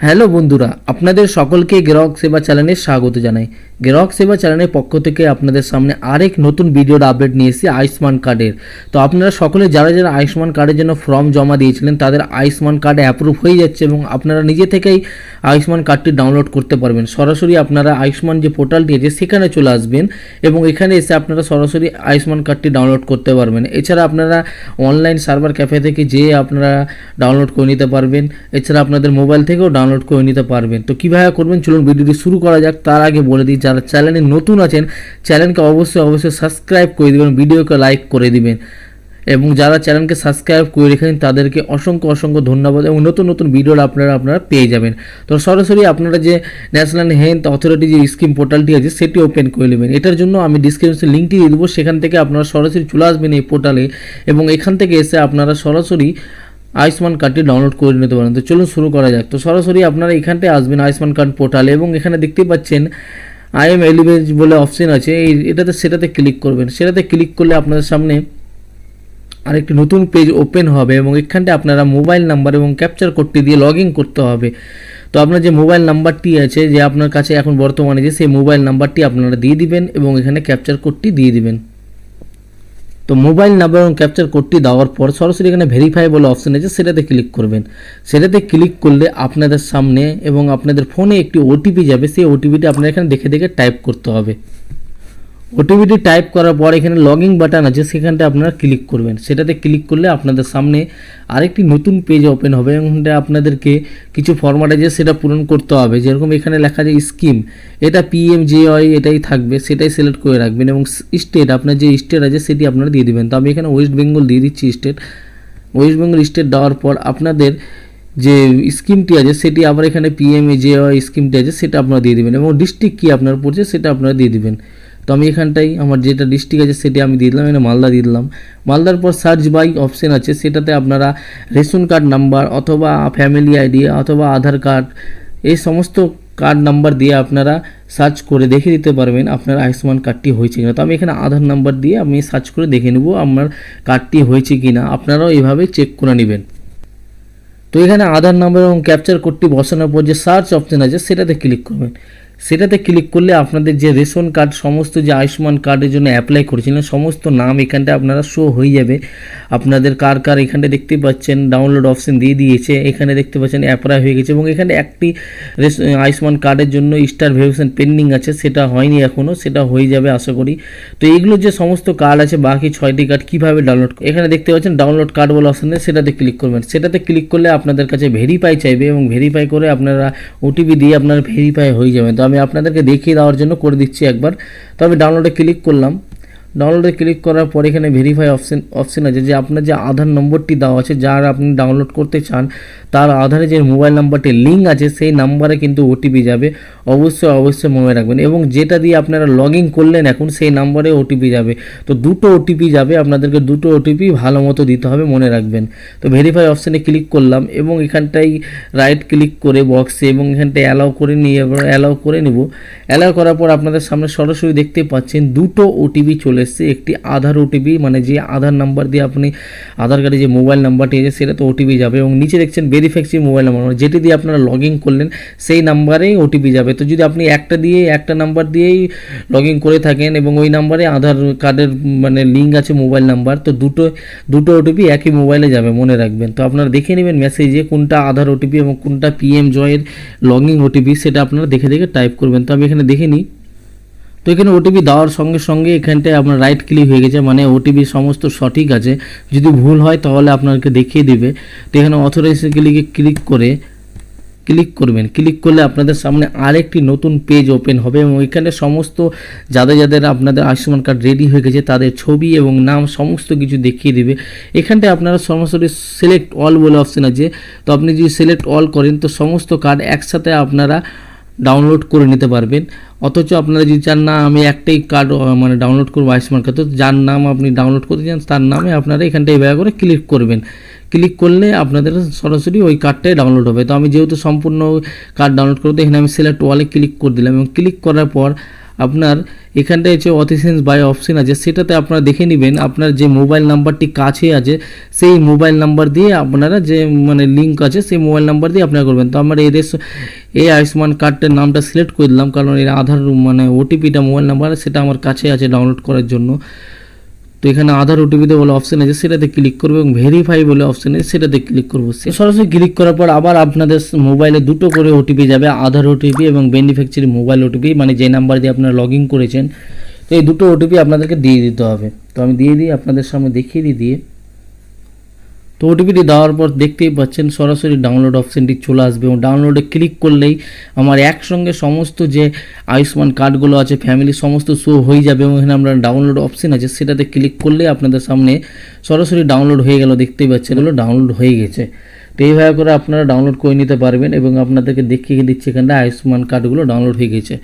Hello বন্ধুরা, আপনাদের সকলকে গ্রাহক সেবা চ্যানেলে স্বাগত জানাই। গ্রাহক সেবা চ্যানেলের পক্ষ থেকে আপনাদের সামনে আরেক নতুন ভিডিওর আপডেট নিয়ে এসেছি আয়ুষ্মান কার্ডের। তো আপনারা সকলে যারা যারা আয়ুষ্মান কার্ডের জন্য ফর্ম জমা দিয়েছিলেন তাদের আয়ুষ্মান কার্ড অ্যাপ্রুভ হয়ে যাচ্ছে এবং আপনারা নিজে থেকেই আয়ুষ্মান কার্ডটি ডাউনলোড করতে পারবেন। সরাসরি আপনারা আয়ুষ্মান যে পোর্টালটি আছে সেখানে চলে আসবেন এবং এখানে এসে আপনারা সরাসরি আয়ুষ্মান কার্ডটি ডাউনলোড করতে পারবেন। এছাড়া আপনারা অনলাইন সার্ভার ক্যাফে থেকে যেয়ে আপনারা ডাউনলোড করে নিতে পারবেন। এছাড়া আপনাদের মোবাইল থেকেও ডাউনলোড করে নিতে পারবেন। তো কীভাবে করবেন চলুন ভিডিওটি শুরু করা যাক। তার আগে বলে দিই, যারা চ্যানেলে নতুন আছেন চ্যানেলকে অবশ্যই সাবস্ক্রাইব করে দেবেন, ভিডিওকে লাইক করে দিবেন এবং যারা চ্যানেলকে সাবস্ক্রাইব করে রেখেছেন তাদেরকে অসংখ্য ধন্যবাদ এবং নতুন ভিডিও আপনারা পেয়ে যাবেন। তো সরাসরি আপনারা যে ন্যাশনাল হেলথ অথরিটি যে স্কিম পোর্টালটি আছে সেটি ওপেন করে নেবেন। এটার জন্য আমি ডিসক্রিপশনে লিঙ্কটি দিয়ে দেবো, সেখান থেকে আপনারা সরাসরি চলে আসবেন এই পোর্টালে এবং এখান থেকে এসে আপনারা সরাসরি আয়ুষ্মান কার্ডটি ডাউনলোড করে নিতে পারেন। তো চলুন শুরু করা যাক। তো সরাসরি আপনারা এখানটায় আসবেন আয়ুষ্মান কার্ড পোর্টালে এবং এখানে দেখতে পাচ্ছেন আই এম এলিজিবল বলে অপশন আছে, সেটাতে ক্লিক করবেন। সেটাতে ক্লিক করলে আপনাদের সামনে আরেকটি নতুন পেজ ওপেন হবে এবং এখানটায় আপনারা মোবাইল নাম্বার এবং ক্যাপচার কোডটি দিয়ে লগ ইন করতে হবে। তো আপনার যে মোবাইল নাম্বারটি আছে যে আপনার কাছে এখন বর্তমানে যে সেই মোবাইল নাম্বারটি আপনারা দিয়ে দিবেন এবং এখানে ক্যাপচার কোডটি দিয়ে দিবেন। তো মোবাইল নাম্বার এবং ক্যাপচার কোডটি দেওয়ার পর সরাসরি এখানে ভেরিফাই বলে অপশন আছে সেটাতে ক্লিক করবেন। সেটাতে ক্লিক করলে আপনাদের সামনে এবং আপনাদের ফোনে একটি ওটিপি যাবে, সেই ওটিপিটি আপনার এখানে দেখে টাইপ করতে হবে। ওটিপিটি টাইপ করার পর এখানে লগইন বাটন আছে সেখানটা আপনারা ক্লিক করবেন। সেটাতে ক্লিক করলে আপনাদের সামনে আরেকটি নতুন পেজ ওপেন হবে এবং আপনাদেরকে কিছু ফরম্যাট আছে সেটা পূরণ করতে হবে। যেরকম এখানে লেখা আছে স্কিম, এটা PMJY এটাই থাকবে, সেটাই সিলেক্ট করে রাখবেন এবং স্টেট আপনার যে স্টেট আছে সেটি আপনারা দিয়ে দেবেন। তো আমি এখানে ওয়েস্ট বেঙ্গল দিয়ে দিচ্ছি স্টেট। ওয়েস্ট বেঙ্গল স্টেট দেওয়ার পর আপনাদের যে স্কিমটি আছে সেটি আবার এখানে PMJY স্কিমটি আছে সেটা আপনারা দিয়ে দেবেন এবং ডিস্ট্রিক্ট কী আপনার পড়ছে সেটা আপনারা দিয়ে দেবেন। তো আমি এখানটাই আমার যেটা ডিস্ট্রিক্ট আছে সেটি আমি দিয়ে দিলাম, এখানে মালদা দিয়ে দিলাম। মালদার পর সার্চ বাই অপশন আছে, সেটাতে আপনারা রেশন কার্ড নাম্বার অথবা ফ্যামিলি আইডি অথবা আধার কার্ড এই সমস্ত কার্ড নাম্বার দিয়ে আপনারা সার্চ করে দেখে দিতে পারবেন আপনার আয়ুষ্মান কার্ডটি হয়েছে কিনা। তো আমি এখানে আধার নাম্বার দিয়ে আমি সার্চ করে দেখে নেব আমার কার্ডটি হয়েছে কিনা। আপনারাও এইভাবে চেক করে নেবেন। তো এখানে আধার নাম্বার এবং ক্যাপচার কোডটি বসানোর পর যে সার্চ অপশন আছে সেটাতে ক্লিক করবেন। সেটাতে ক্লিক করলে আপনাদের যে রেশন কার্ড সমস্ত যে আয়ুষ্মান কার্ডের জন্য অ্যাপ্লাই করেছিলেন সমস্ত নাম এখানটা আপনারা শো হয়ে যাবে। আপনাদের কার এখানটা দেখতে পাচ্ছেন ডাউনলোড অপশন দিয়ে দিয়েছে, এখানে দেখতে পাচ্ছেন অ্যাপ্লাই হয়ে গেছে এবং এখানে একটি আয়ুষ্মান কার্ডের জন্য স্টার ভেরিফিকেশন পেন্ডিং আছে, সেটা হয়নি এখনও, সেটা হয়ে যাবে আশা করি। তো এইগুলো যে সমস্ত কার্ড আছে বাকি 6টি কার্ড কীভাবে ডাউনলোড, এখানে দেখতে পাচ্ছেন ডাউনলোড কার্ড বলে অপশন আছে, সেটাতে ক্লিক করবেন। সেটাতে ক্লিক করলে আপনাদের কাছে ভেরিফাই চাইবে এবং ভেরিফাই করে আপনারা ওটিপি দিয়ে আপনারা ভেরিফাই হয়ে যাবেন। তো আমি আপনাদেরকে দেখিয়ে দেওয়ার জন্য করে দিচ্ছি একবার। তো আমি ডাউনলোডে ক্লিক করলাম। ডাউনলোডে ক্লিক করার পর এখানে ভেরিফাই অপশন আছে যে আপনার যে আধার নম্বরটি দেওয়া আছে যার আপনি ডাউনলোড করতে চান তার আধারে যে মোবাইল নাম্বারটি লিঙ্ক আছে সেই নাম্বারে কিন্তু ওটিপি যাবে, অবশ্যই মনে রাখবেন। এবং যেটা দিয়ে আপনারা লগ ইন করলেন এখন সেই নাম্বারে ওটিপি যাবে। তো দুটো ওটিপি যাবে, আপনাদেরকে দুটো ওটিপি ভালো মতো দিতে হবে, মনে রাখবেন। তো ভেরিফাই অপশানে ক্লিক করলাম এবং এখানটাই রাইট ক্লিক করে বক্সে এবং এখানটায় অ্যালাউ করে নিয়ে অ্যালাউ করে নেব। অ্যালাউ করার পর আপনাদের সামনে সরাসরি দেখতে পাচ্ছেন দুটো ওটিপি চলে এসছে। একটি আধার ওটিপি, মানে যে আধার নাম্বার দিয়ে আপনি আধার কার্ডে যে মোবাইল নাম্বারটি আছে সেটা তো ওটিপি যাবে এবং নিচে দেখছেন ভেরিফাইড মোবাইল নাম্বার, যেটি দিয়ে আপনারা লগ ইন করলেন সেই নাম্বারেই ওটিপি যাবে। তো যদি আপনি একটা নাম্বার দিয়েই লগ ইন করে থাকেন এবং ওই নাম্বারে আধার কার্ডের মানে লিঙ্ক আছে মোবাইল নাম্বার, তো দুটো ওটিপি একই মোবাইলে যাবে, মনে রাখবেন। তো আপনারা দেখে নেবেন মেসেজে কোনটা আধার ওটিপি এবং কোনটা PMJY এর লগ ইন ওটিপি, সেটা আপনারা দেখে টাইপ করবেন। তো আমি এখানে দেখে নিই। তো এখানে ওটিপি দেওয়ার সঙ্গে এখানটায় আপনার রাইট ক্লিক হয়ে গেছে, মানে ওটিপি সমস্ত সঠিক আছে। যদি ভুল হয় তাহলে আপনাকে দেখিয়ে দিবে। তো এখানে অথরাইজেশন ক্লিক করবেন। ক্লিক করলে আপনাদের সামনে আরেকটি নতুন পেজ ওপেন হবে এবং ওইখানে সমস্ত যাদের আপনাদের আয়ুষ্মান কার্ড রেডি হয়ে গেছে তাদের ছবি এবং নাম সমস্ত কিছু দেখিয়ে দেবে। এখানটায় আপনারা সরাসরি সিলেক্ট অল বলে অপশন আছে। তো আপনি যদি সিলেক্ট অল করেন তো সমস্ত কার্ড একসাথে আপনারা ডাউনলোড করে নিতে পারবেন। অথচ আপনারা যদি চান না আমি একটাই কার্ড মানে ডাউনলোড করবো আয়ুষ্মান কার্ড, তো যার নাম আপনি ডাউনলোড করতে চান তার নামে আপনারা এখানটায় এভাবে করে ক্লিক করবেন। ক্লিক করলে আপনাদের সরাসরি ওই কার্ডটাই ডাউনলোড হবে। তো আমি যেহেতু সম্পূর্ণ কার্ড ডাউনলোড করতে এখানে আমি সিলেক্ট ওয়ালে ক্লিক করে দিলাম এবং ক্লিক করার পর আপনার এখানটায় হচ্ছে অথেন্টিকেশন বাই অপশন আছে, সেটাতে আপনারা দেখে নেবেন আপনার যে মোবাইল নাম্বারটি কাছে আছে সেই মোবাইল নাম্বার দিয়ে আপনারা যে মানে লিঙ্ক আছে সেই মোবাইল নাম্বার দিয়ে আপনারা করবেন। তো আমরা এই আয়ুষ্মান কার্ডটার নামটা সিলেক্ট করে দিলাম, কারণ এর আধার মানে ওটিপিটা মোবাইল নাম্বার সেটা আমার কাছে আছে ডাউনলোড করার জন্য। তো এখানে আধার ওটিপিতে বলে অপশন আছে, সেটাতে ক্লিক করবো এবং ভেরিফাই বলে অপশন আছে, সেটাতে ক্লিক করবো। সরাসরি ক্লিক করার পর আবার আপনাদের মোবাইলে দুটো করে ওটিপি যাবে, আধার ওটিপি এবং বেনিফিশিয়ারি মোবাইল ওটিপি, মানে যে নাম্বার দিয়ে আপনারা লগ ইন করেছেন। তো এই দুটো ওটিপি আপনাদেরকে দিয়ে দিতে হবে। তো আমি দিয়ে দিই, আপনাদের সামনে দেখিয়ে দিয়ে তো ওটিপিটি দেওয়ার পর দেখতেই পাচ্ছেন সরাসরি ডাউনলোড অপশানটি চলে আসবে এবং ডাউনলোডে ক্লিক করলেই আমার একসঙ্গে সমস্ত যে আয়ুষ্মান কার্ডগুলো আছে ফ্যামিলির সমস্ত শো হয়ে যাবে এবং এখানে আমরা ডাউনলোড অপশান আছে সেটাতে ক্লিক করলে আপনাদের সামনে সরাসরি ডাউনলোড হয়ে গেল, দেখতেই পাচ্ছেন এগুলো ডাউনলোড হয়ে গেছে। তো এইভাবে করে আপনারা ডাউনলোড করে নিতে পারবেন এবং আপনাদেরকে দেখিয়ে দিচ্ছে এখানটা আয়ুষ্মান কার্ডগুলো ডাউনলোড হয়ে গেছে।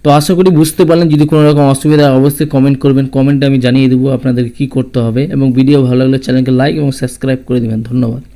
তো আশা করি বুঝতে পারলেন, যদি কোনো রকম অসুবিধা অবশ্যই কমেন্ট করবেন, কমেন্টে আমি জানিয়ে দেবো আপনাদেরকে কী করতে হবে এবং ভিডিও ভালো লাগলে চ্যানেলকে লাইক এবং সাবস্ক্রাইব করে দেবেন। ধন্যবাদ।